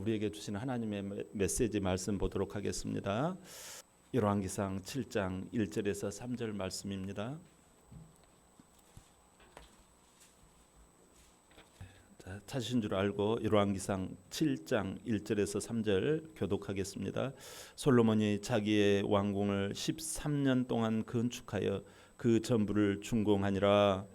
우리에게 주시는 하나님의 메시지 말씀 보도록 하겠습니다. 열왕기상 7장 1절에서 3절 말씀입니다. 찾으신 줄 알고 열왕기상 7장 1절에서 3절 교독하겠습니다. 솔로몬이 자기의 왕궁을 13년 동안 건축하여 그 전부를 준공하니라.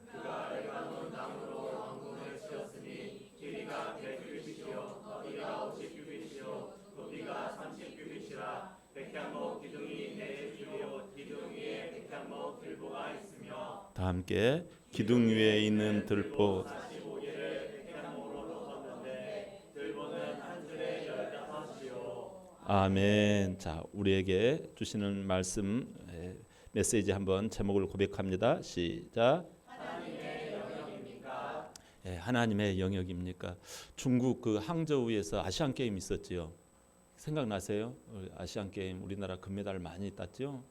다 함께 기둥 위에 있는 들보 아멘. 자, 우리에게 주시는 말씀 메시지 한번 제목을 고백합니다. 시작. 하나님의 영역입니까? 하나님의 영역입니까? 중국 그 항저우에서 아시안 게임 있었지요. 생각나세요? 아시안 게임 우리나라 금메달 많이 땄죠.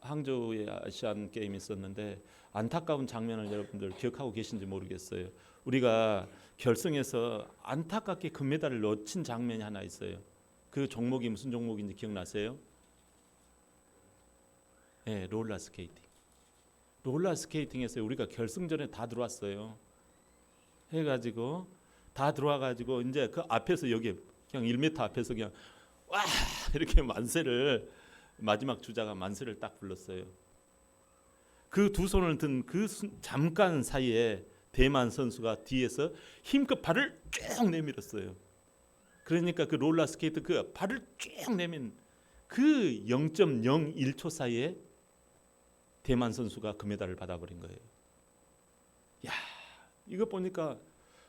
항저우에 아시안 게임이 있었는데 안타까운 장면을 여러분들 기억하고 계신지 모르겠어요. 우리가 결승에서 안타깝게 금메달을 놓친 장면이 하나 있어요. 그 종목이 무슨 종목인지 기억나세요? 네, 롤러 스케이팅. 롤러 스케이팅에서 우리가 결승전에 다 들어왔어요. 해가지고 다 들어와가지고 이제 그 앞에서 여기 그냥 1m 앞에서 그냥 와 이렇게 만세를 마지막 주자가 만세를 딱 불렀어요. 그 두 손을 든 그 잠깐 사이에 대만 선수가 뒤에서 힘껏 발을 쭉 내밀었어요. 그러니까 그 롤러 스케이트 그 발을 쭉 내민 그 0.01초 사이에 대만 선수가 금메달을 받아버린 거예요. 야, 이거 보니까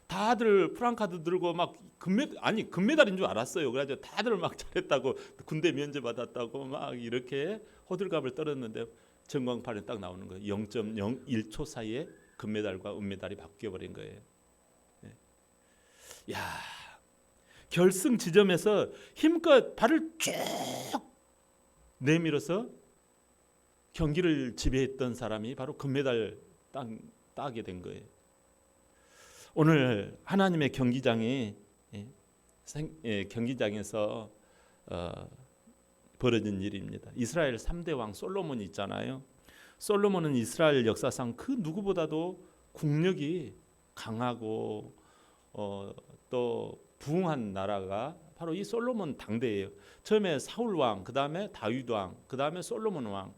다들 프랑카드 들고 막 금메달인 줄 알았어요. 그래가지고 다들 막 잘했다고 군대 면제 받았다고 막 이렇게 호들갑을 떨었는데 전광판에 딱 나오는 거예요. 0.01초 사이에 금메달과 은메달이 바뀌어 버린 거예요. 야, 결승 지점에서 힘껏 발을 쭉 내밀어서 경기를 지배했던 사람이 바로 금메달 따게 된 거예요. 오늘 하나님의 경기장이 경기장에서 벌어진 일입니다. 이스라엘 3대 왕 솔로몬이 있잖아요. 솔로몬은 이스라엘 역사상 그 누구보다도 국력이 강하고 또 부흥한 나라가 바로 이 솔로몬 당대예요. 처음에 사울 왕, 그 다음에 다윗 왕, 그 다음에 솔로몬 왕.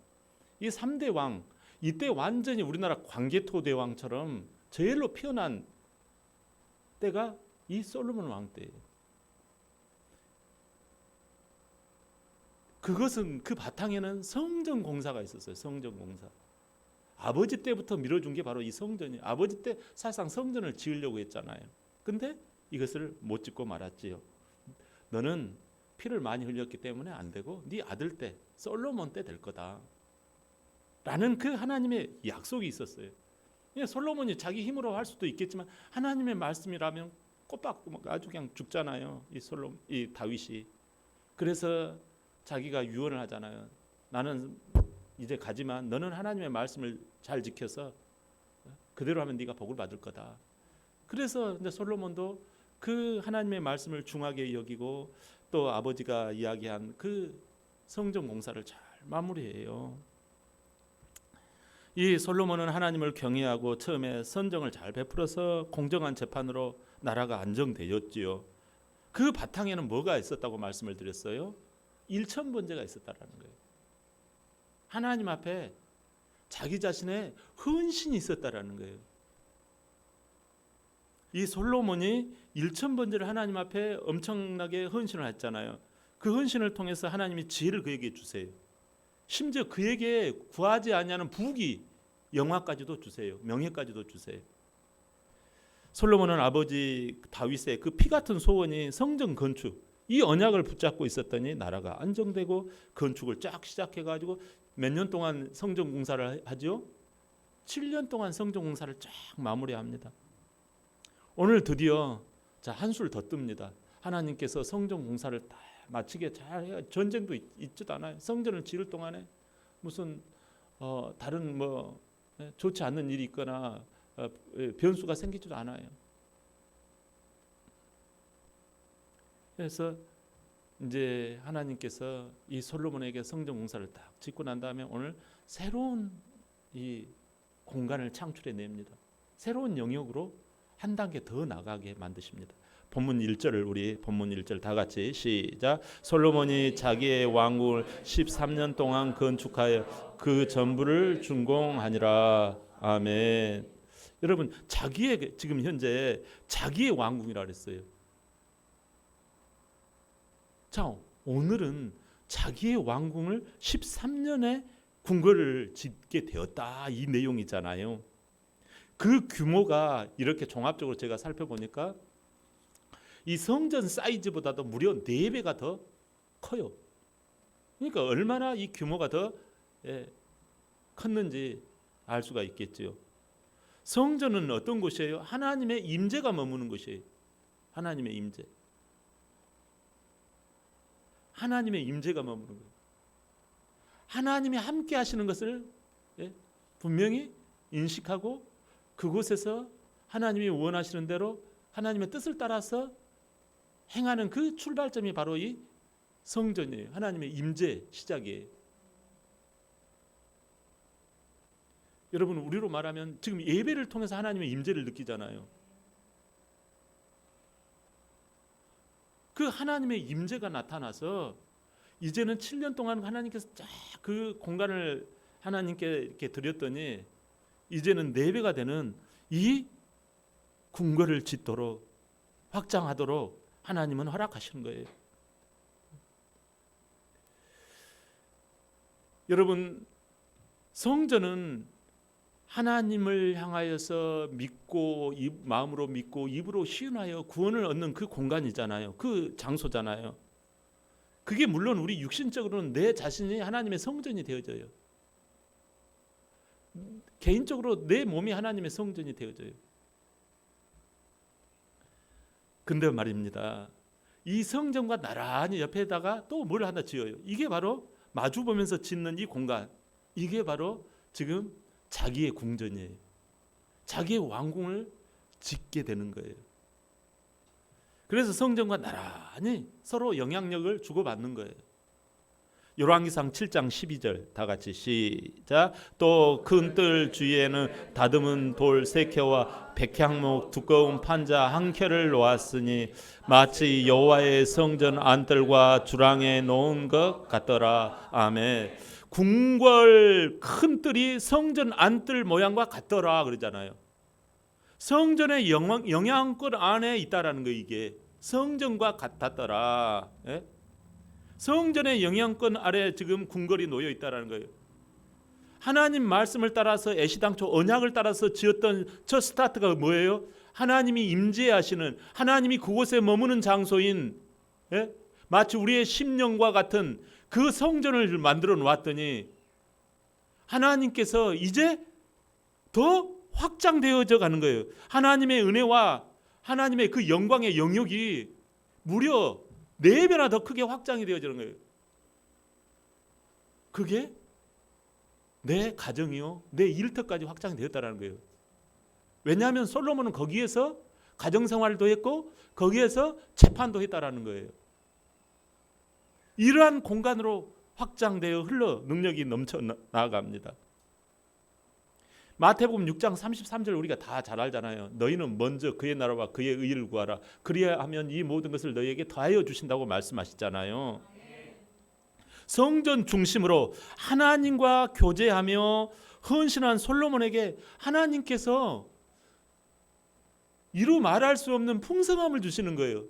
이 3대 왕, 이때 완전히 우리나라 광개토 대왕처럼 제일로 피어난 때가 이 솔로몬 왕 때예요. 그것은 그 바탕에는 성전 공사가 있었어요. 성전 공사. 아버지 때부터 밀어준 게 바로 이 성전이에요. 아버지 때 사실상 성전을 지으려고 했잖아요. 근데 이것을 못 짓고 말았지요. 너는 피를 많이 흘렸기 때문에 안 되고 네 아들 때 솔로몬 때 될 거다. 라는 그 하나님의 약속이 있었어요. 솔로몬이 자기 힘으로 할 수도 있겠지만 하나님의 말씀이라면 꼬박 아주 그냥 죽잖아요. 이 다윗이. 그래서 자기가 유언을 하잖아요. 나는 이제 가지만 너는 하나님의 말씀을 잘 지켜서 그대로 하면 네가 복을 받을 거다. 그래서 이제 솔로몬도 그 하나님의 말씀을 중하게 여기고 또 아버지가 이야기한 그 성전 공사를 잘 마무리해요. 이 솔로몬은 하나님을 경외하고 처음에 선정을 잘 베풀어서 공정한 재판으로 나라가 안정되었지요. 그 바탕에는 뭐가 있었다고 말씀을 드렸어요? 일천번제가 있었다라는 거예요. 하나님 앞에 자기 자신의 헌신이 있었다라는 거예요. 이 솔로몬이 일천번제를 하나님 앞에 엄청나게 헌신을 했잖아요. 그 헌신을 통해서 하나님이 지혜를 그에게 주세요. 심지어 그에게 구하지 아니하는 부귀, 영화까지도 주세요. 명예까지도 주세요. 솔로몬은 아버지 다윗의 그 피 같은 소원이 성전 건축, 이 언약을 붙잡고 있었더니 나라가 안정되고 건축을 쫙 시작해가지고 몇 년 동안 성전 공사를 하죠. 7년 동안 성전 공사를 쫙 마무리합니다. 오늘 드디어 한술 더 뜹니다. 하나님께서 성전 공사를 다 마치게 잘 해야 전쟁도 있지도 않아요. 성전을 지을 동안에 무슨 다른 좋지 않는 일이 있거나 변수가 생기지도 않아요. 그래서 이제 하나님께서 이 솔로몬에게 성전 공사를 딱 짓고 난 다음에 오늘 새로운 이 공간을 창출해 냅니다. 새로운 영역으로 한 단계 더 나가게 만드십니다. 본문 1절을 우리 본문 1절 다 같이 시작. 솔로몬이 자기의 왕궁을 13년 동안 건축하여 그 전부를 준공하니라. 아멘. 여러분, 자기의 지금 현재 자기의 왕궁이라 그랬어요. 자, 오늘은 자기의 왕궁을 13년에 궁궐을 짓게 되었다, 이 내용이잖아요. 그 규모가 이렇게 종합적으로 제가 살펴보니까 이 성전 사이즈보다도 무려 4배가 더 커요. 그러니까 얼마나 이 규모가 더 컸는지 알 수가 있겠죠. 성전은 어떤 곳이에요? 하나님의 임재가 머무는 곳이에요. 하나님의 임재. 하나님의 임재가 머무는 거예요. 하나님이 함께 하시는 것을 분명히 인식하고 그곳에서 하나님이 원하시는 대로 하나님의 뜻을 따라서 행하는 그 출발점이 바로 이 성전이에요. 하나님의 임재 시작이에요. 여러분, 우리로 말하면 지금 예배를 통해서 하나님의 임재를 느끼잖아요. 그 하나님의 임재가 나타나서 이제는 7년 동안 하나님께서 쫙 그 공간을 하나님께 이렇게 드렸더니 이제는 4배가 되는 이 궁궐을 짓도록 확장하도록 하나님은 허락하시는 거예요. 여러분, 성전은 하나님을 향하여서 믿고 마음으로 믿고 입으로 시인하여 구원을 얻는 그 공간이잖아요. 그 장소잖아요. 그게 물론 우리 육신적으로는 내 자신이 하나님의 성전이 되어져요. 개인적으로 내 몸이 하나님의 성전이 되어져요. 근데 말입니다, 이 성전과 나란히 옆에다가 또 뭘 하나 지어요. 이게 바로 마주 보면서 짓는 이 공간, 이게 바로 지금 자기의 궁전이에요. 자기의 왕궁을 짓게 되는 거예요. 그래서 성전과 나란히 서로 영향력을 주고받는 거예요. 열왕기상 7장 12절 다 같이 시작. 또 큰 뜰 주위에는 다듬은 돌 3켜와 백향목 두꺼운 판자 1켜를 놓았으니 마치 여호와의 성전 안뜰과 주랑에 놓은 것 같더라. 아멘. 궁궐 큰 뜰이 성전 안뜰 모양과 같더라 그러잖아요. 성전의 영향권 안에 있다라는 거, 이게 성전과 같았더라. 예? 성전의 영향권 아래 지금 궁궐이 놓여 있다라는 거예요. 하나님 말씀을 따라서 애시당초 언약을 따라서 지었던 첫 스타트가 뭐예요? 하나님이 임재하시는, 하나님이 그곳에 머무는 장소인, 마치 우리의 심령과 같은 그 성전을 만들어 놓았더니 하나님께서 이제 더 확장되어져 가는 거예요. 하나님의 은혜와 하나님의 그 영광의 영역이 무려 4배나 더 크게 확장이 되어지는 거예요. 그게 내 가정이요, 내 일터까지 확장이 되었다는 거예요. 왜냐하면 솔로몬은 거기에서 가정생활도 했고 거기에서 재판도 했다라는 거예요. 이러한 공간으로 확장되어 흘러 능력이 넘쳐 나아갑니다. 마태복음 6장 33절 우리가 다 잘 알잖아요. 너희는 먼저 그의 나라와 그의 의를 구하라. 그리하면 이 모든 것을 너희에게 더하여 주신다고 말씀하시잖아요. 성전 중심으로 하나님과 교제하며 헌신한 솔로몬에게 하나님께서 이루 말할 수 없는 풍성함을 주시는 거예요.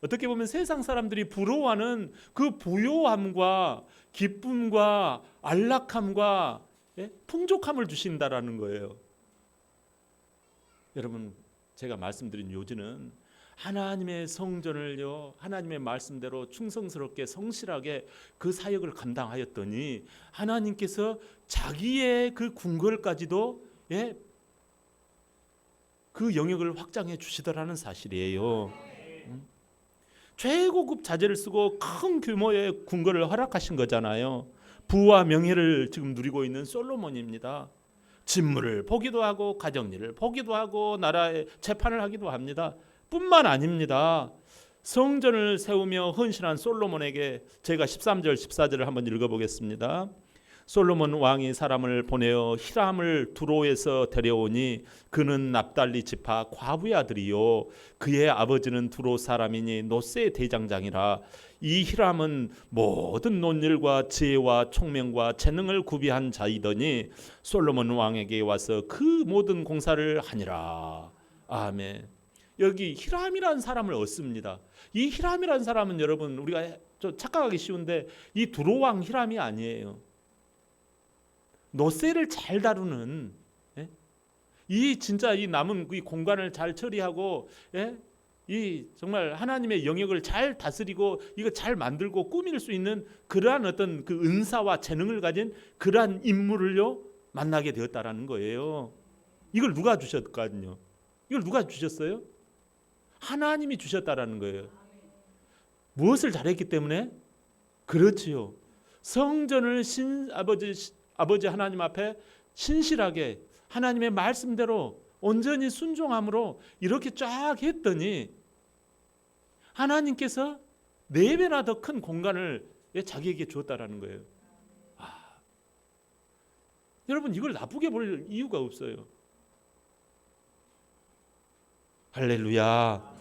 어떻게 보면 세상 사람들이 부러워하는 그 부요함과 기쁨과 안락함과 풍족함을 주신다라는 거예요. 여러분, 제가 말씀드린 요지는 하나님의 성전을요, 하나님의 말씀대로 충성스럽게 성실하게 그 사역을 감당하였더니 하나님께서 자기의 그 궁궐까지도 그 영역을 확장해 주시더라는 사실이에요. 최고급 자재를 쓰고 큰 규모의 궁궐을 허락하신 거잖아요. 부와 명예를 지금 누리고 있는 솔로몬입니다. 직무를 보기도 하고 가정일을 보기도 하고 나라의 재판을 하기도 합니다. 뿐만 아닙니다. 성전을 세우며 헌신한 솔로몬에게 제가 13절 14절을 한번 읽어보겠습니다. 솔로몬 왕이 사람을 보내어 히람을 두로에서 데려오니 그는 납달리 지파 과부의 아들이요 그의 아버지는 두로 사람이니 노스의 대장장이라. 이 히람은 모든 논일과 지혜와 총명과 재능을 구비한 자이더니 솔로몬 왕에게 와서 그 모든 공사를 하니라. 아멘. 여기 히람이라는 사람을 얻습니다. 이 히람이라는 사람은 여러분 우리가 좀 착각하기 쉬운데 이 두로 왕 히람이 아니에요. 노세를 잘 다루는, 이 진짜 이 남은 이 공간을 잘 처리하고, 이 정말 하나님의 영역을 잘 다스리고 이거 잘 만들고 꾸밀 수 있는 그러한 어떤 그 은사와 재능을 가진 그러한 인물을요 만나게 되었다라는 거예요. 이걸 누가 주셨거든요? 이걸 누가 주셨어요? 하나님이 주셨다라는 거예요. 무엇을 잘했기 때문에? 그렇지요. 성전을 아버지 하나님 앞에 신실하게 하나님의 말씀대로 온전히 순종함으로 이렇게 쫙 했더니 하나님께서 4배나 더 큰 공간을 자기에게 주었다라는 거예요. 여러분 이걸 나쁘게 볼 이유가 없어요. 할렐루야.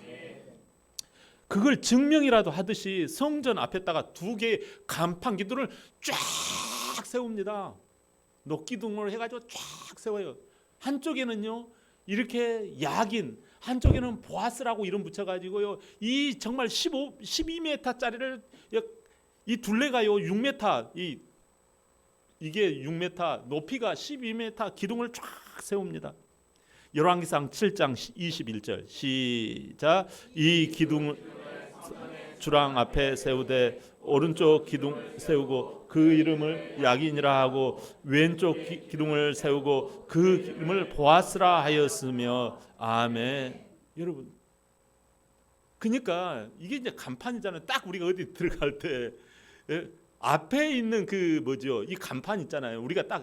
그걸 증명이라도 하듯이 성전 앞에다가 2개의 간판 기둥을 쫙 세웁니다. 녹기둥을 해가지고 쫙 세워요. 한쪽에는요 이렇게 야긴, 한쪽에는 보아스라고 이름 붙여가지고요 이 정말 12m짜리를 이 둘레가요 6m, 이게 6m, 높이가 12m 기둥을 쫙 세웁니다. 열왕기상 7장 21절 시작. 이 기둥을 주랑 앞에 세우되 오른쪽 기둥 세우고 그 이름을 야긴이라 하고 왼쪽 기둥을 세우고 그 이름을 보아스라 하였으며. 아멘. 여러분 그러니까 이게 이제 간판이잖아요. 딱 우리가 어디 들어갈 때 앞에 있는 그 뭐죠? 이 간판 있잖아요. 우리가 딱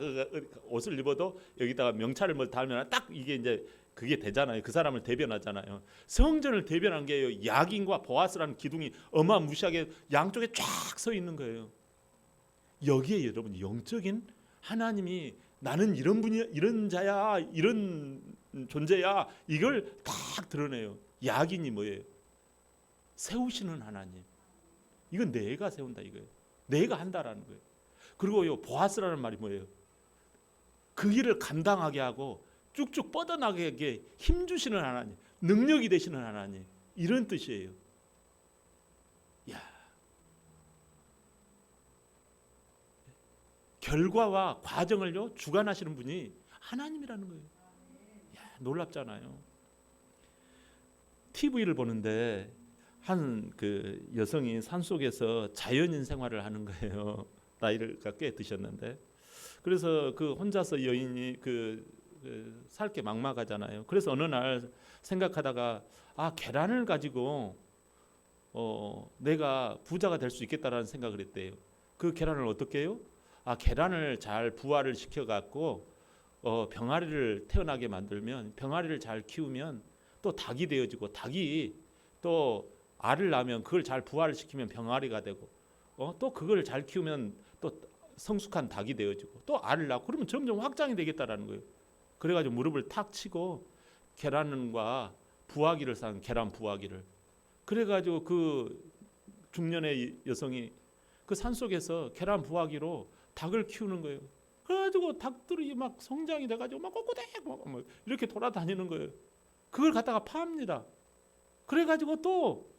옷을 입어도 여기다가 명찰을 뭐 달면 딱 이게 이제 그게 되잖아요. 그 사람을 대변하잖아요. 성전을 대변한 게요. 야긴과 보아스라는 기둥이 어마무시하게 양쪽에 쫙 서 있는 거예요. 여기에 여러분 영적인 하나님이 나는 이런 분이야, 이런 자야, 이런 존재야, 이걸 딱 드러내요. 야긴이 뭐예요? 세우시는 하나님. 이건 내가 세운다 이거예요. 내가 한다라는 거예요. 그리고요 보아스라는 말이 뭐예요? 그 일을 감당하게 하고 쭉쭉 뻗어나가게 힘 주시는 하나님, 능력이 되시는 하나님, 이런 뜻이에요. 야, 결과와 과정을요 주관하시는 분이 하나님이라는 거예요. 야, 놀랍잖아요. TV를 보는데 한 그 여성이 산속에서 자연인 생활을 하는 거예요. 나이가 꽤 드셨는데, 그래서 그 혼자서 여인이 살게 막막하잖아요. 그래서 어느 날 생각하다가 계란을 가지고 내가 부자가 될 수 있겠다라는 생각을 했대요. 그 계란을 어떻게 해요? 계란을 잘 부화를 시켜갖고 병아리를 태어나게 만들면, 병아리를 잘 키우면 또 닭이 되어지고, 닭이 또 알을 낳으면 그걸 잘 부화를 시키면 병아리가 되고, 또 그걸 잘 키우면 또 성숙한 닭이 되어지고, 또 알을 낳고, 그러면 점점 확장이 되겠다라는 거예요. 그래가지고 무릎을 탁 치고 계란과 부화기를 산 계란 부화기를, 그래가지고 그 중년의 여성이 그 산속에서 계란 부화기로 닭을 키우는 거예요. 그래가지고 닭들이 막 성장이 돼가지고 막 꼬꼬댁 막 이렇게 돌아다니는 거예요. 그걸 갖다가 팝니다. 그래가지고 또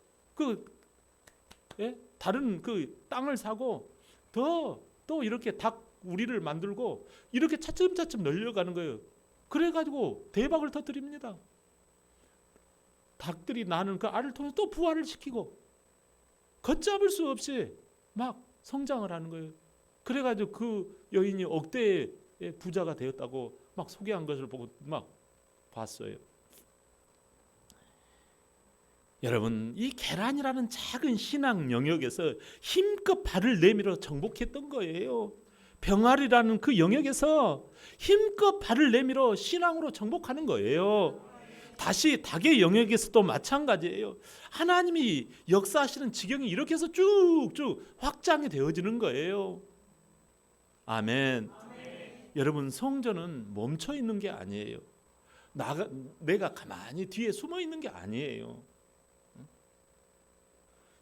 다른 그 땅을 사고 또 이렇게 닭 우리를 만들고 이렇게 차츰차츰 늘려가는 거예요. 그래가지고 대박을 터뜨립니다. 닭들이 낳는 그 알을 통해서 또 부화를 시키고 걷잡을 수 없이 막 성장을 하는 거예요. 그래가지고 그 여인이 억대의 부자가 되었다고 막 소개한 것을 보고 막 봤어요. 여러분, 이 계란이라는 작은 신앙 영역에서 힘껏 발을 내밀어 정복했던 거예요. 병아리라는 그 영역에서 힘껏 발을 내밀어 신앙으로 정복하는 거예요. 다시 닭의 영역에서도 마찬가지예요. 하나님이 역사하시는 지경이 이렇게 해서 쭉쭉 확장이 되어지는 거예요. 아멘. 여러분, 성전은 멈춰 있는 게 아니에요. 내가 가만히 뒤에 숨어 있는 게 아니에요.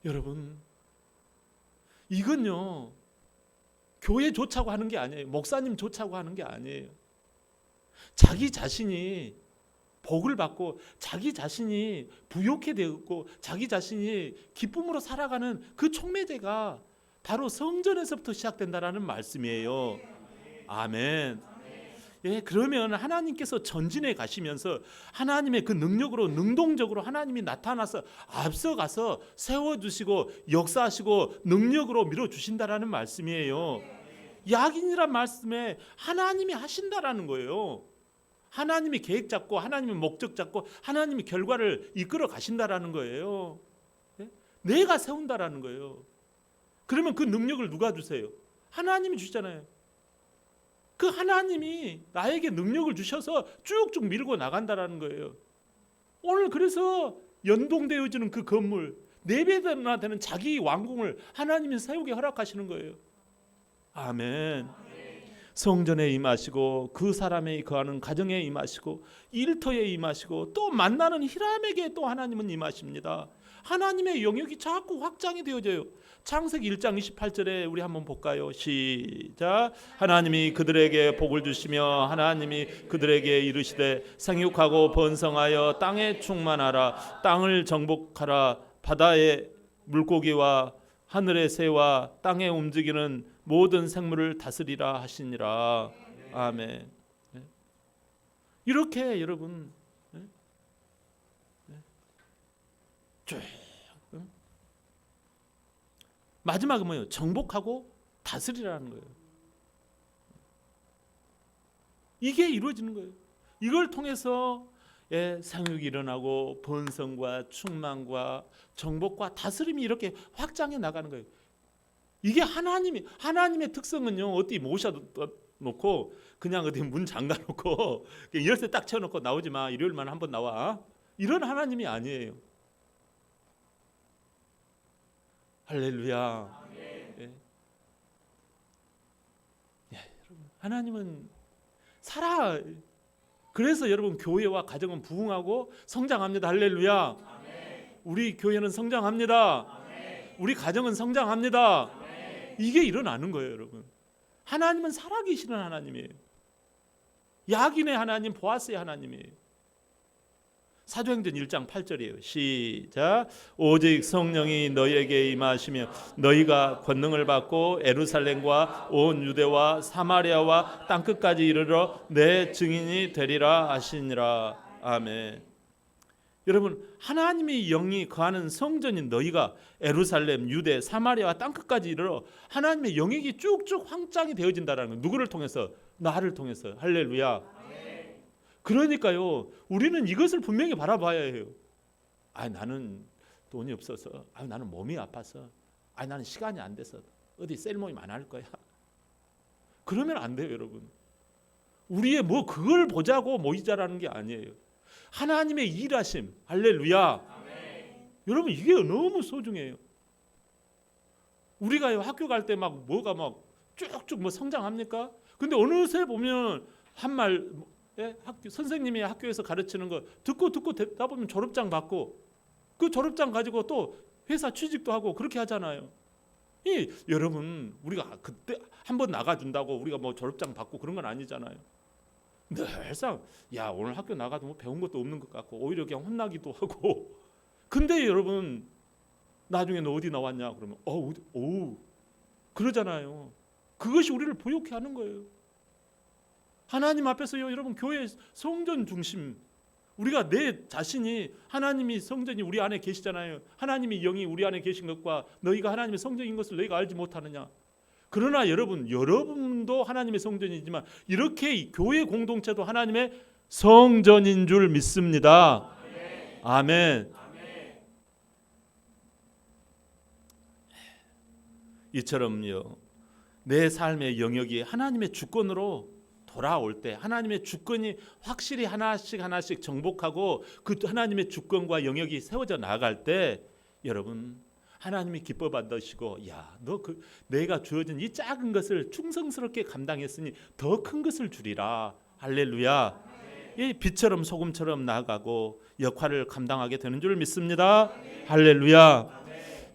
여러분, 이건요 교회 좋자고 하는 게 아니에요. 목사님 좋자고 하는 게 아니에요. 자기 자신이 복을 받고 자기 자신이 부욕해 되었고 자기 자신이 기쁨으로 살아가는 그 촉매제가 바로 성전에서부터 시작된다라는 말씀이에요. 아멘. 예, 그러면 하나님께서 전진해 가시면서 하나님의 그 능력으로 능동적으로 하나님이 나타나서 앞서가서 세워주시고 역사하시고 능력으로 밀어주신다라는 말씀이에요. 야긴이란 말씀에 하나님이 하신다라는 거예요. 하나님이 계획 잡고 하나님이 목적 잡고 하나님이 결과를 이끌어 가신다라는 거예요. 예? 내가 세운다라는 거예요. 그러면 그 능력을 누가 주세요? 하나님이 주잖아요. 그 하나님이 나에게 능력을 주셔서 쭉쭉 밀고 나간다라는 거예요. 오늘 그래서 연동되어지는 그 건물 4배나 되는 자기 왕궁을 하나님이 세우게 허락하시는 거예요. 아멘. 성전에 임하시고 그 사람의 거하는 가정에 임하시고 일터에 임하시고 또 만나는 히람에게 또 하나님은 임하십니다. 하나님의 영역이 자꾸 확장이 되어져요. 창세기 1장 28절에 우리 한번 볼까요? 시작. 하나님이 그들에게 복을 주시며 하나님이 그들에게 이르시되 생육하고 번성하여 땅에 충만하라. 땅을 정복하라. 바다의 물고기와 하늘의 새와 땅에 움직이는 모든 생물을 다스리라 하시니라. 아멘. 이렇게 여러분 쭉 마지막은 뭐예요? 정복하고 다스리라는 거예요. 이게 이루어지는 거예요. 이걸 통해서 생육이 일어나고 번성과 충만과 정복과 다스림이 이렇게 확장해 나가는 거예요. 이게 하나님의 특성은요, 어디 모셔놓고 그냥 어디 문 잠가놓고 열쇠 딱 채워놓고 나오지 마, 일요일만 한번 나와, 이런 하나님이 아니에요. 할렐루야. 예. 여러분, 하나님은 살아. 그래서 여러분 교회와 가정은 부흥하고 성장합니다. 할렐루야. 우리 교회는 성장합니다. 우리 가정은 성장합니다. 이게 일어나는 거예요, 여러분. 하나님은 살아계시는 하나님이에요. 야긴의 하나님, 보아스의 하나님이에요. 사도행전 1장 8절이에요. 시작. 오직 성령이 너희에게 임하시며 너희가 권능을 받고 예루살렘과 온 유대와 사마리아와 땅끝까지 이르러 내 증인이 되리라 하시니라. 아멘. 여러분, 하나님의 영이 거하는 성전인 너희가 예루살렘, 유대, 사마리아와 땅끝까지 이르러 하나님의 영역이 쭉쭉 확장이 되어진다는 거예요. 누구를 통해서? 나를 통해서. 할렐루야. 그러니까요, 우리는 이것을 분명히 바라봐야 해요. 나는 돈이 없어서, 나는 몸이 아파서, 나는 시간이 안 돼서 어디 셀 모임 안 할 거야. 그러면 안 돼요, 여러분. 우리의 그걸 보자고 모이자라는 게 아니에요. 하나님의 일하심, 할렐루야. 여러분, 이게 너무 소중해요. 우리가 학교 갈 때 뭐가 쭉쭉 성장합니까? 근데 어느새 보면 학교 선생님이 학교에서 가르치는 거 듣고 듣다 보면 졸업장 받고 그 졸업장 가지고 또 회사 취직도 하고 그렇게 하잖아요. 여러분, 우리가 그때 한번 나가준다고 우리가 졸업장 받고 그런 건 아니잖아요. 늘상 오늘 학교 나가도 배운 것도 없는 것 같고 오히려 그냥 혼나기도 하고. 근데 여러분, 나중에 너 어디 나왔냐 그러면 그러잖아요. 그것이 우리를 부욕해 하는 거예요. 하나님 앞에서요, 여러분, 교회 성전 중심, 우리가 내 자신이 하나님이 성전이 우리 안에 계시잖아요. 하나님의 영이 우리 안에 계신 것과 너희가 하나님의 성전인 것을 너희가 알지 못하느냐. 그러나 여러분도 하나님의 성전이지만 이렇게 교회 공동체도 하나님의 성전인 줄 믿습니다. 아멘. 이처럼요, 내 삶의 영역이 하나님의 주권으로 돌아올 때 하나님의 주권이 확실히 하나씩 정복하고 그 하나님의 주권과 영역이 세워져 나갈 때 여러분 하나님이 기뻐 받으시고 야, 너 내가 주어진 이 작은 것을 충성스럽게 감당했으니 더 큰 것을 주리라. 할렐루야. 이 빛처럼 소금처럼 나아가고 역할을 감당하게 되는 줄 믿습니다. 할렐루야.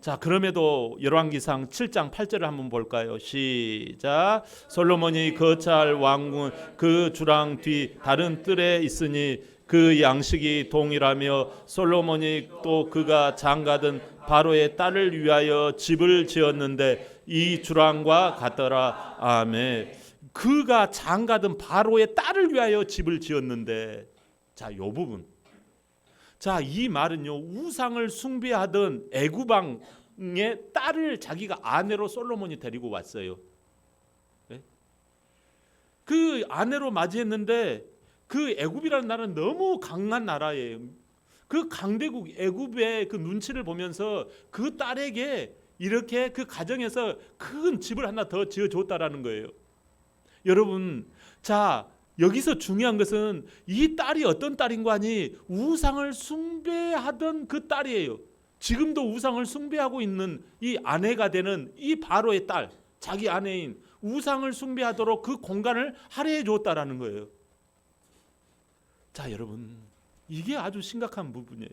자, 그럼에도 열왕기상 7장 8절을 한번 볼까요? 시작. 솔로몬이 거찰 왕궁 그 주랑 뒤 다른 뜰에 있으니 그 양식이 동일하며 솔로몬이 또 그가 장가든 바로의 딸을 위하여 집을 지었는데 이 주랑과 같더라. 아멘. 그가 장가든 바로의 딸을 위하여 집을 지었는데, 자, 요 부분. 자, 이 말은요, 우상을 숭배하던 애굽왕의 딸을 자기가 아내로 솔로몬이 데리고 왔어요. 네? 그 아내로 맞이했는데 그 애굽이라는 나라는 너무 강한 나라예요. 그 강대국 애굽의 그 눈치를 보면서 그 딸에게 이렇게 그 가정에서 큰 집을 하나 더 지어줬다라는 거예요. 여러분, 자, 여기서 중요한 것은 이 딸이 어떤 딸인 거 아니? 우상을 숭배하던 그 딸이에요. 지금도 우상을 숭배하고 있는 이 아내가 되는 이 바로의 딸, 자기 아내인 우상을 숭배하도록 그 공간을 할애해 줬다라는 거예요. 자, 여러분, 이게 아주 심각한 부분이에요.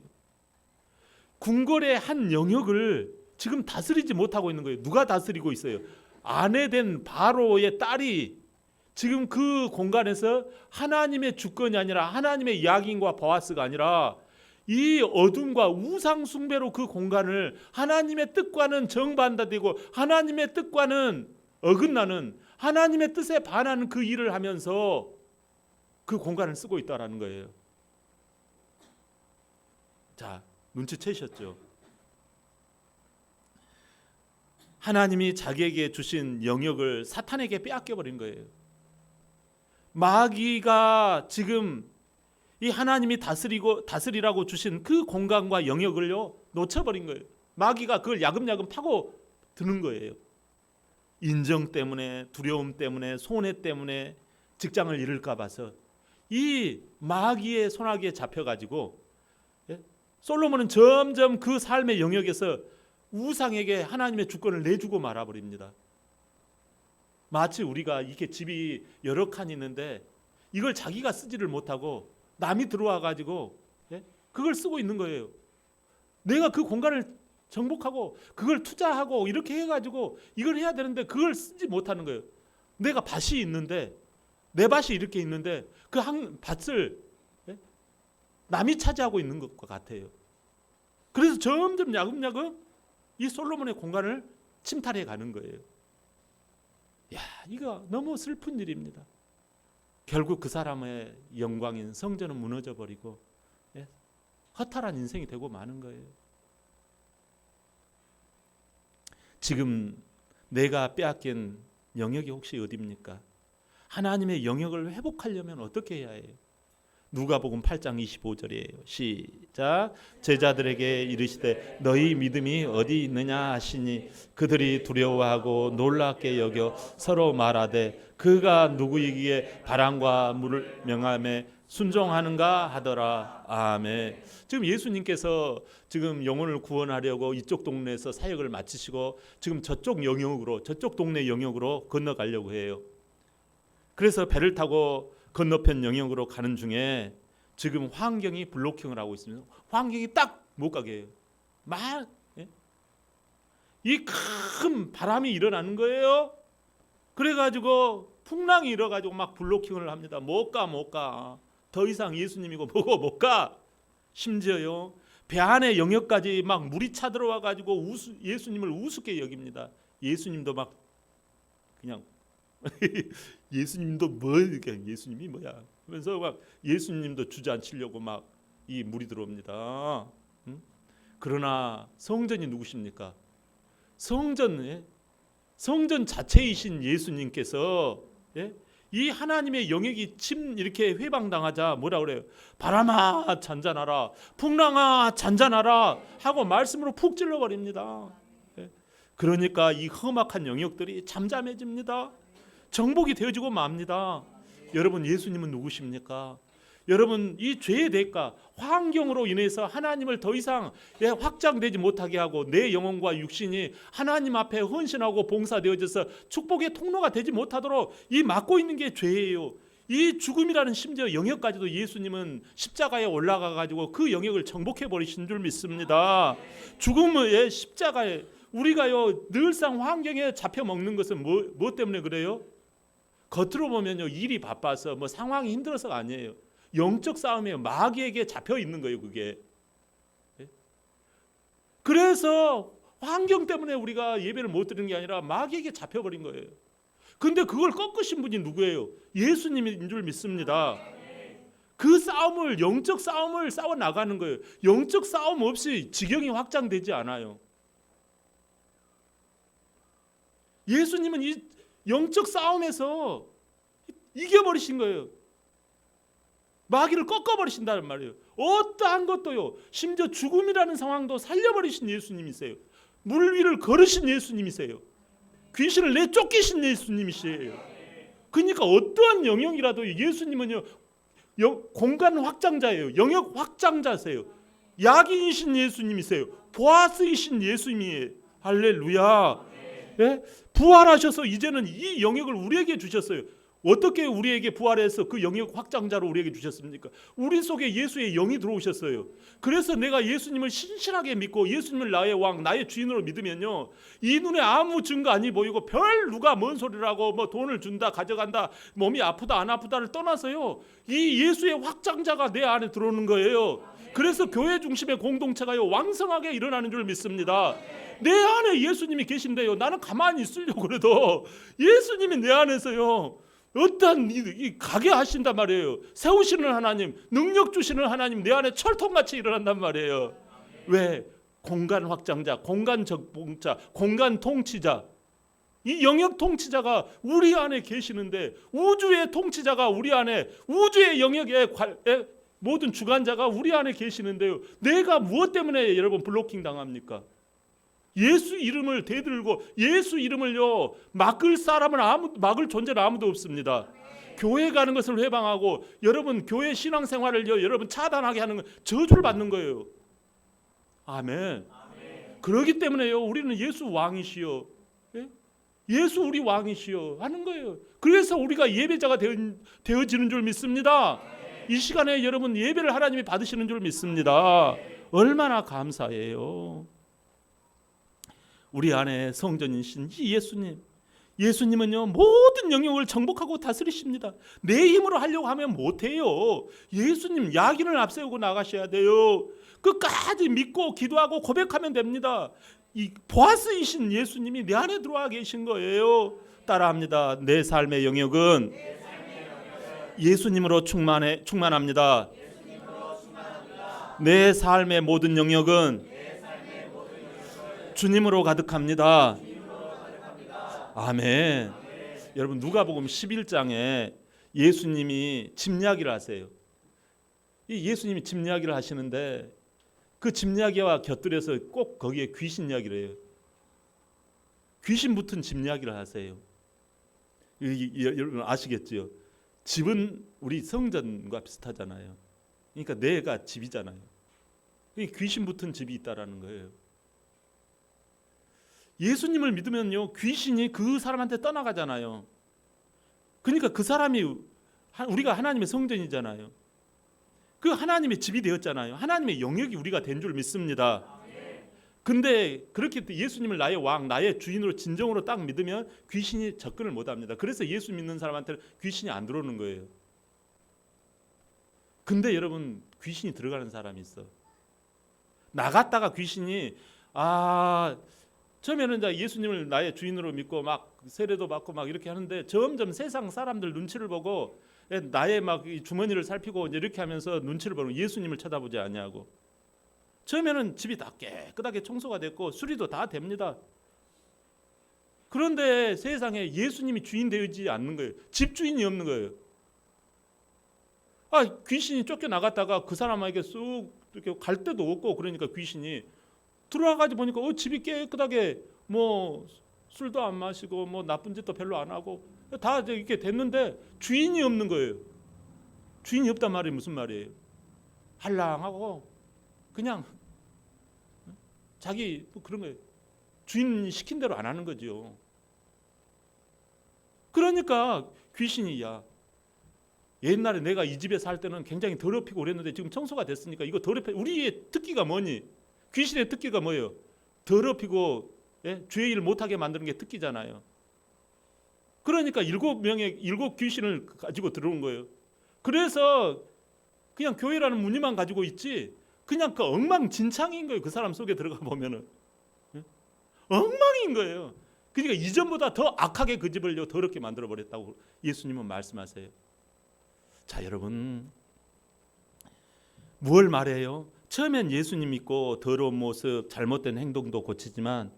궁궐의 한 영역을 지금 다스리지 못하고 있는 거예요. 누가 다스리고 있어요? 아내 된 바로의 딸이 지금 그 공간에서 하나님의 주권이 아니라 하나님의 야긴과 보아스가 아니라 이 어둠과 우상 숭배로 그 공간을 하나님의 뜻과는 정반대되고 하나님의 뜻과는 어긋나는 하나님의 뜻에 반하는 그 일을 하면서 그 공간을 쓰고 있다라는 거예요. 자, 눈치채셨죠? 하나님이 자기에게 주신 영역을 사탄에게 빼앗겨 버린 거예요. 마귀가 지금 이 하나님이 다스리라고 주신 그 공간과 영역을요 놓쳐버린 거예요. 마귀가 그걸 야금야금 파고 드는 거예요. 인정 때문에, 두려움 때문에, 손해 때문에, 직장을 잃을까 봐서 이 마귀의 손아귀에 잡혀가지고 솔로몬은 점점 그 삶의 영역에서 우상에게 하나님의 주권을 내주고 말아버립니다. 마치 우리가 이렇게 집이 여러 칸 있는데 이걸 자기가 쓰지를 못하고 남이 들어와 가지고 그걸 쓰고 있는 거예요. 내가 그 공간을 정복하고 그걸 투자하고 이렇게 해가지고 이걸 해야 되는데 그걸 쓰지 못하는 거예요. 내가 밭이 있는데 내 밭이 이렇게 있는데 그 한 밭을 남이 차지하고 있는 것과 같아요. 그래서 점점 야금야금 이 솔로몬의 공간을 침탈해 가는 거예요. 야, 이거 너무 슬픈 일입니다. 결국 그 사람의 영광인 성전은 무너져 버리고 허탈한 인생이 되고 마는 거예요. 지금 내가 빼앗긴 영역이 혹시 어디입니까? 하나님의 영역을 회복하려면 어떻게 해야 해요? 누가복음 8장 25절이에요. 시작. 제자들에게 이르시되 너희 믿음이 어디 있느냐 하시니 그들이 두려워하고 놀랍게 여겨 서로 말하되 그가 누구이기에 바람과 물을 명함에 순종하는가 하더라. 아멘. 지금 예수님께서 지금 영혼을 구원하려고 이쪽 동네에서 사역을 마치시고 지금 저쪽 영역으로, 저쪽 동네 영역으로 건너가려고 해요. 그래서 배를 타고 건너편 영역으로 가는 중에 지금 환경이 블로킹을 하고 있습니다. 환경이 딱 못 가게 해요. 막 이 큰 바람이 일어나는 거예요. 그래가지고 풍랑이 일어가지고 막 블로킹을 합니다. 못 가. 더 이상 예수님이고 뭐고 못 가. 심지어요 배 안에 영역까지 막 물이 차들어와가지고 예수님을 우습게 여깁니다. 예수님도 막 그냥 예수님도 뭐 예수님이 뭐야 하면서 막 예수님도 주저앉히려고 막 이 물이 들어옵니다. 그러나 성전이 누구십니까? 성전 자체이신 예수님께서 이 하나님의 영역이 이렇게 회방당하자 뭐라 그래요? 바람아 잔잔하라, 풍랑아 잔잔하라 하고 말씀으로 푹 찔러버립니다. 그러니까 이 험악한 영역들이 잠잠해집니다. 정복이 되어지고 맙니다. 여러분 예수님은 누구십니까? 여러분 이 죄의 대가, 환경으로 인해서 하나님을 더 이상 확장되지 못하게 하고 내 영혼과 육신이 하나님 앞에 헌신하고 봉사되어져서 축복의 통로가 되지 못하도록 이 막고 있는 게 죄예요. 이 죽음이라는 심지어 영역까지도 예수님은 십자가에 올라가 가지고 그 영역을 정복해 버리신 줄 믿습니다. 죽음의 십자가에 우리가요 늘상 환경에 잡혀 먹는 것은 뭐 때문에 그래요? 겉으로 보면요 일이 바빠서 뭐 상황이 힘들어서가 아니에요. 영적 싸움이에요. 마귀에게 잡혀 있는 거예요, 그게. 그래서 환경 때문에 우리가 예배를 못 드리는 게 아니라 마귀에게 잡혀 버린 거예요. 근데 그걸 꺾으신 분이 누구예요? 예수님인 줄 믿습니다. 그 싸움을, 영적 싸움을 싸워 나가는 거예요. 영적 싸움 없이 지경이 확장되지 않아요. 예수님은 이 영적 싸움에서 이겨버리신 거예요. 마귀를 꺾어버리신다는 말이에요. 어떠한 것도요, 심지어 죽음이라는 상황도 살려버리신 예수님이세요. 물 위를 걸으신 예수님이세요. 귀신을 내쫓기신 예수님이시에요. 그러니까 어떠한 영역이라도 예수님은요 공간 확장자예요. 영역 확장자세요. 야긴이신 예수님이세요. 보아스이신 예수님이에요. 할렐루야. 예? 부활하셔서 이제는 이 영역을 우리에게 주셨어요. 어떻게 우리에게 부활해서 그 영역 확장자로 우리에게 주셨습니까? 우리 속에 예수의 영이 들어오셨어요. 그래서 내가 예수님을 신실하게 믿고 예수님을 나의 왕, 나의 주인으로 믿으면요, 이 눈에 아무 증거 아니 보이고 별 누가 뭔 소리를 하고 뭐 돈을 준다 가져간다 몸이 아프다 안 아프다를 떠나서요, 이 예수의 확장자가 내 안에 들어오는 거예요. 그래서 교회 중심의 공동체가요 왕성하게 일어나는 줄 믿습니다. 내 안에 예수님이 계신데요, 나는 가만히 있으려고 그래도 예수님이 내 안에서요 어떤 가게 하신단 말이에요. 세우시는 하나님, 능력 주시는 하나님 내 안에 철통같이 일어난단 말이에요. 왜? 공간 확장자, 공간 적봉자, 공간 통치자, 이 영역 통치자가 우리 안에 계시는데, 우주의 통치자가 우리 안에, 우주의 영역의 모든 주관자가 우리 안에 계시는데요, 내가 무엇 때문에 여러분 블로킹 당합니까? 예수 이름을 대들고 예수 이름을요 막을 사람은 막을 존재는 아무도 없습니다. 교회 가는 것을 회방하고 여러분 교회 신앙생활을요 여러분 차단하게 하는 건 저주를 받는 거예요. 아멘. 그렇기 때문에요 우리는 예수 왕이시여, 예수 우리 왕이시여 하는 거예요. 그래서 우리가 예배자가 되어지는 줄 믿습니다. 이 시간에 여러분 예배를 하나님이 받으시는 줄 믿습니다. 얼마나 감사해요. 우리 안에 성전이신 이 예수님은요 모든 영역을 정복하고 다스리십니다. 내 힘으로 하려고 하면 못해요. 예수님 야긴을 앞세우고 나가셔야 돼요. 끝까지 믿고 기도하고 고백하면 됩니다. 이 보아스이신 예수님이 내 안에 들어와 계신 거예요. 따라합니다. 내 삶의 영역은 예수님으로 충만합니다. 내 삶의 모든 영역은 주님으로 가득합니다. 아멘. 여러분 누가복음 11장에 예수님이 집 이야기를 하세요. 이 예수님이 집 이야기를 하시는데 그 집 이야기와 곁들여서 꼭 거기에 귀신 이야기를 해요. 귀신 붙은 집 이야기를 하세요. 여러분 아시겠죠? 집은 우리 성전과 비슷하잖아요. 그러니까 내가 집이잖아요. 귀신 붙은 집이 있다라는 거예요. 예수님을 믿으면요 귀신이 그 사람한테 떠나가잖아요. 그러니까 그 사람이 우리가 하나님의 성전이잖아요. 그 하나님의 집이 되었잖아요. 하나님의 영역이 우리가 된 줄 믿습니다. 근데 그렇게 예수님을 나의 왕, 나의 주인으로 진정으로 딱 믿으면 귀신이 접근을 못합니다. 그래서 예수 믿는 사람한테는 귀신이 안 들어오는 거예요. 근데 여러분 귀신이 들어가는 사람이 있어. 나갔다가 귀신이 처음에는 이제 예수님을 나의 주인으로 믿고 막 세례도 받고 막 이렇게 하는데 점점 세상 사람들 눈치를 보고 나의 막 주머니를 살피고 이렇게 하면서 눈치를 보는 예수님을 쳐다보지 않냐고. 처음에는 집이 다 깨끗하게 청소가 됐고 수리도 다 됩니다. 그런데 세상에 예수님이 주인 되지 않는 거예요. 집주인이 없는 거예요. 귀신이 쫓겨나갔다가 그 사람에게 쑥 이렇게 갈 데도 없고 그러니까 귀신이 들어와가지고 보니까 집이 깨끗하게 뭐 술도 안 마시고 뭐 나쁜 짓도 별로 안 하고 다 이렇게 됐는데 주인이 없는 거예요. 주인이 없단 말이 무슨 말이에요? 한랑하고 그냥 자기 뭐 그런 거예요. 주인 시킨 대로 안 하는 거죠. 그러니까 귀신이 야 옛날에 내가 이 집에 살 때는 굉장히 더럽히고 그랬는데 지금 청소가 됐으니까 이거 더럽혀. 우리의 특기가 뭐니? 귀신의 특기가 뭐예요? 더럽히고 주의 일 못하게 만드는 게 특기잖아요. 그러니까 7 귀신을 가지고 들어온 거예요. 그래서 그냥 교회라는 무늬만 가지고 있지 그냥 그 엉망진창인 거예요. 그 사람 속에 들어가 보면은 엉망인 거예요. 그러니까 이전보다 더 악하게 그 집을 더럽게 만들어 버렸다고 예수님은 말씀하세요. 자, 여러분 뭘 말해요? 처음엔 예수님 믿고 더러운 모습, 잘못된 행동도 고치지만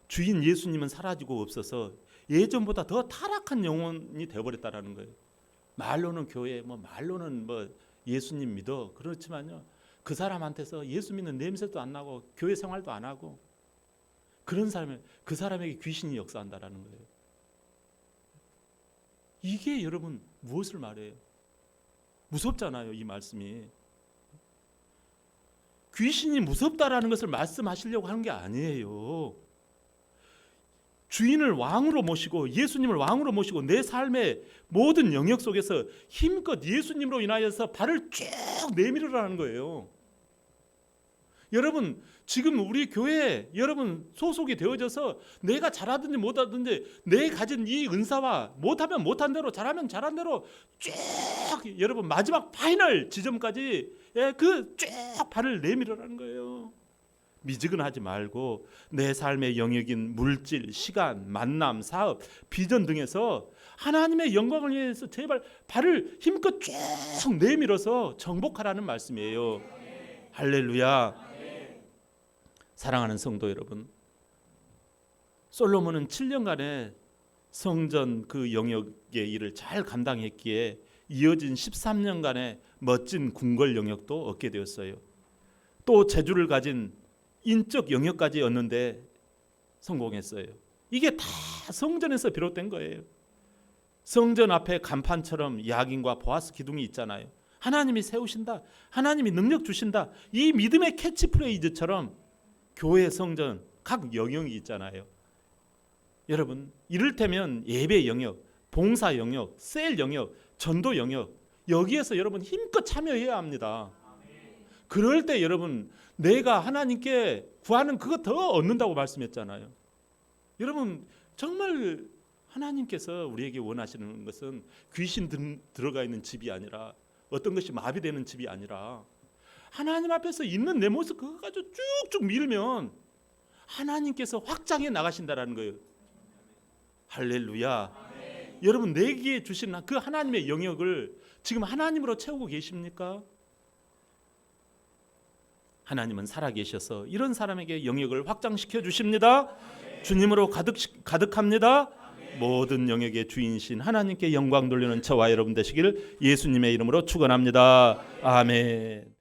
주인 예수님은 사라지고 없어서 예전보다 더 타락한 영혼이 되어버렸다라는 거예요. 말로는 교회, 말로는 예수님 믿어. 그렇지만요, 그 사람한테서 예수 믿는 냄새도 안 나고 교회 생활도 안 하고 그런 사람에 그 사람에게 귀신이 역사한다라는 거예요. 이게 여러분 무엇을 말해요? 무섭잖아요, 이 말씀이. 귀신이 무섭다라는 것을 말씀하시려고 하는 게 아니에요. 주인을 왕으로 모시고 예수님을 왕으로 모시고 내 삶의 모든 영역 속에서 힘껏 예수님으로 인하여서 발을 쭉 내밀으라는 거예요. 여러분 지금 우리 교회에 여러분 소속이 되어져서 내가 잘하든지 못하든지 내 가진 이 은사와 못하면 못한 대로 잘하면 잘한 대로 쭉 여러분 마지막 파이널 지점까지 그 쭉 발을 내밀으라는 거예요. 미지근하지 말고 내 삶의 영역인 물질, 시간, 만남, 사업, 비전 등에서 하나님의 영광을 위해서 제발 발을 힘껏 쭉 내밀어서 정복하라는 말씀이에요. 할렐루야. 사랑하는 성도 여러분, 솔로몬은 7년간의 성전 그 영역의 일을 잘 감당했기에 이어진 13년간의 멋진 궁궐 영역도 얻게 되었어요. 또 재주를 가진 인적 영역까지 얻는데 성공했어요. 이게 다 성전에서 비롯된 거예요. 성전 앞에 간판처럼 야긴과 보아스 기둥이 있잖아요. 하나님이 세우신다, 하나님이 능력 주신다, 이 믿음의 캐치프레이즈처럼 교회 성전 각 영역이 있잖아요. 여러분 이를테면 예배 영역, 봉사 영역, 셀 영역, 전도 영역, 여기에서 여러분 힘껏 참여해야 합니다. 그럴 때 여러분 내가 하나님께 구하는 그거 더 얻는다고 말씀했잖아요. 여러분 정말 하나님께서 우리에게 원하시는 것은 귀신 들어가 있는 집이 아니라 어떤 것이 마비되는 집이 아니라 하나님 앞에서 있는 내 모습 그거 가지고 쭉쭉 밀면 하나님께서 확장해 나가신다라는 거예요. 할렐루야. 여러분 내게 주신 그 하나님의 영역을 지금 하나님으로 채우고 계십니까? 하나님은 살아계셔서 이런 사람에게 영역을 확장시켜 주십니다. 주님으로 가득합니다. 모든 영역의 주인이신 하나님께 영광 돌리는 저와 여러분 되시기를 예수님의 이름으로 축원합니다. 아멘.